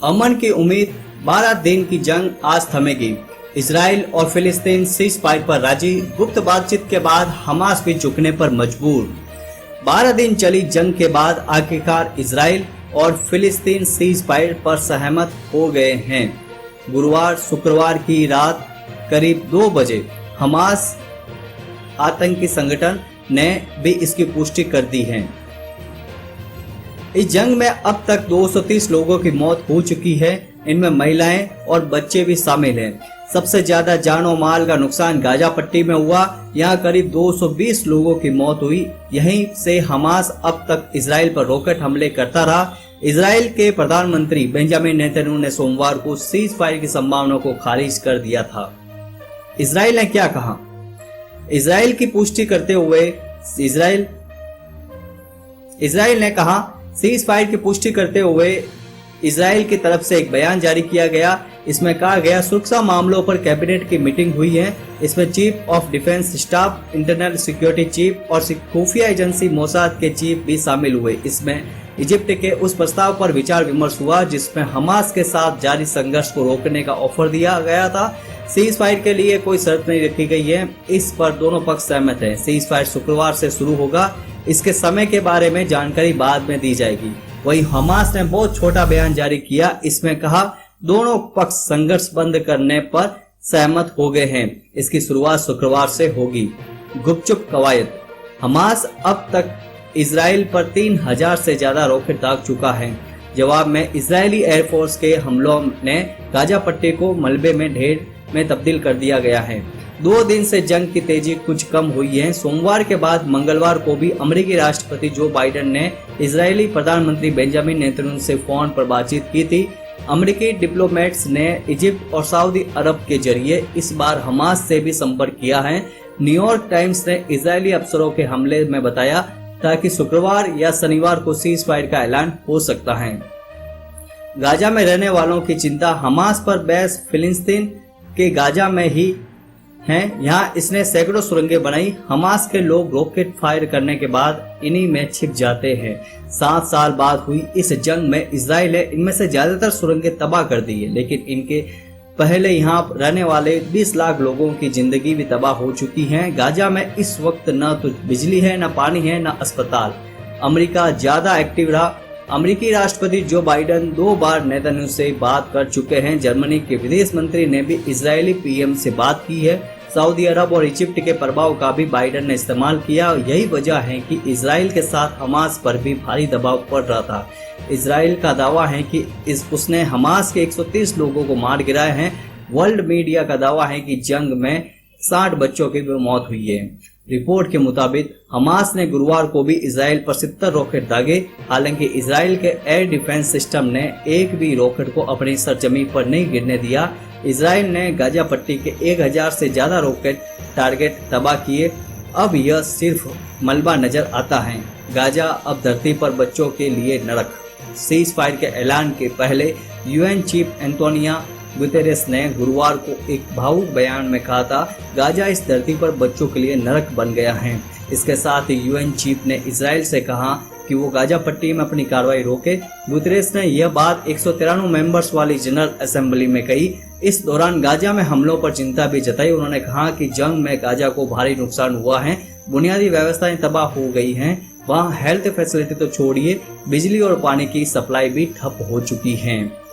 अमन की उम्मीद, 12 दिन की जंग आज थमेगी। इजराइल और फिलिस्तीन सीज फायर पर राजी, गुप्त बातचीत के बाद हमास भी झुकने पर मजबूर। 12 दिन चली जंग के बाद आखिरकार इजराइल और फिलिस्तीन सीज फायर पर सहमत हो गए हैं। गुरुवार शुक्रवार की रात करीब 2 बजे हमास आतंकी संगठन ने भी इसकी पुष्टि कर दी है। इस जंग में अब तक 230 लोगों की मौत हो चुकी है, इनमें महिलाएं और बच्चे भी शामिल हैं। सबसे ज्यादा जान और माल का नुकसान गाजा पट्टी में हुआ, यहाँ करीब 220 लोगों की मौत हुई। यहीं से हमास अब तक इजराइल पर रॉकेट हमले करता रहा। इजराइल के प्रधानमंत्री बेंजामिन नेतन्याहू ने सोमवार को सीज फायर की संभावना को खारिज कर दिया था। इजराइल ने क्या कहा? इजराइल की पुष्टि करते हुए इजराइल ने कहा, सीज फायर की पुष्टि करते हुए इजराइल की तरफ से एक बयान जारी किया गया। इसमें कहा गया, सुरक्षा मामलों पर कैबिनेट की मीटिंग हुई है। इसमें chief of defence staff, internal security chief और खुफिया एजेंसी मोसाद के चीफ भी शामिल हुए। इसमें इजिप्ट के उस प्रस्ताव पर विचार विमर्श हुआ जिसमें हमास के साथ जारी संघर्ष को रोकने का ऑफर दिया गया था। सीज फायर के लिए कोई शर्त नहीं रखी गई है, इस पर दोनों पक्ष सहमत हैं। सीज फायर शुक्रवार से शुरू होगा, इसके समय के बारे में जानकारी बाद में दी जाएगी। वहीं हमास ने बहुत छोटा बयान जारी किया, इसमें कहा दोनों पक्ष संघर्ष बंद करने पर सहमत हो गए हैं। इसकी शुरुआत शुक्रवार से होगी। गुपचुप कवायद, हमास अब तक इजराइल पर 3000 से ज्यादा रॉकेट दाग चुका है। जवाब में इजरायली एयरफोर्स के हमलों ने गाजा पट्टी को मलबे में ढेर में तब्दील कर दिया गया है। 2 दिन से जंग की तेजी कुछ कम हुई है। सोमवार के बाद मंगलवार को भी अमेरिकी राष्ट्रपति जो बाइडेन ने इजरायली प्रधानमंत्री बेंजामिन नेतन्याहू से फोन पर बातचीत की थी। अमेरिकी डिप्लोमेट्स ने इजिप्ट और सऊदी अरब के जरिए इस बार हमास से भी संपर्क किया है। न्यूयॉर्क टाइम्स ने इजरायली अफसरों के हमले में बताया था कि शुक्रवार या शनिवार को सीज फायर का ऐलान हो सकता है। गाजा में रहने वालों की चिंता, हमास पर बहस फिलिस्तीन के गाजा में ही हैं। यहाँ इसने सैकड़ों सुरंगें बनाई। हमास के लोग रॉकेट फायर करने के बाद इन्हीं में छिप जाते हैं। 7 साल बाद हुई इस जंग में इजराइल ने इनमें से ज्यादातर सुरंगें तबाह कर दी है, लेकिन इनके पहले यहाँ रहने वाले 20 लाख लोगों की जिंदगी भी तबाह हो चुकी है। गाजा में इस वक्त न तो बिजली है, न पानी है, न अस्पताल। अमेरिका ज्यादा एक्टिव रहा। अमेरिकी राष्ट्रपति जो बाइडेन 2 बार नेतन्याहू से बात कर चुके हैं। जर्मनी के विदेश मंत्री ने भी इजरायली पीएम से बात की है। सऊदी अरब और इजिप्ट के प्रभाव का भी बाइडेन ने इस्तेमाल किया। यही वजह है कि इजराइल के साथ हमास पर भी भारी दबाव पड़ रहा था। इजराइल का दावा है कि उसने हमास के 130 लोगों को मार गिराया है। वर्ल्ड मीडिया का दावा है कि जंग में 60 बच्चों की भी मौत हुई है। रिपोर्ट के मुताबिक हमास ने गुरुवार को भी इजराइल पर 70 रॉकेट दागे। हालांकि इजराइल के एयर डिफेंस सिस्टम ने एक भी रॉकेट को अपनी सरजमीन पर नहीं गिरने दिया। इजराइल ने गाजा पट्टी के 1000 से ज्यादा रॉकेट टारगेट तबाह किए। अब यह सिर्फ मलबा नजर आता है। गाजा अब धरती पर बच्चों के लिए नरक। सीज फायर के ऐलान के पहले यूएन चीफ एंटोनियो गुतेरेस ने गुरुवार को एक भावुक बयान में कहा था, गाजा इस धरती पर बच्चों के लिए नरक बन गया है। इसके साथ ही यूएन चीफ ने इजराइल से कहा कि वो गाजा पट्टी में अपनी कार्रवाई रोके। गुतेरेस ने यह बात 193 मेंबर्स वाली जनरल असेंबली में कही। इस दौरान गाजा में हमलों पर चिंता भी जताई। उन्होंने कहा कि जंग में गाजा को भारी नुकसान हुआ है, बुनियादी व्यवस्थाएं तबाह हो गई हैं। वहाँ हेल्थ फैसिलिटी तो छोड़िए, बिजली और पानी की सप्लाई भी ठप हो चुकी है।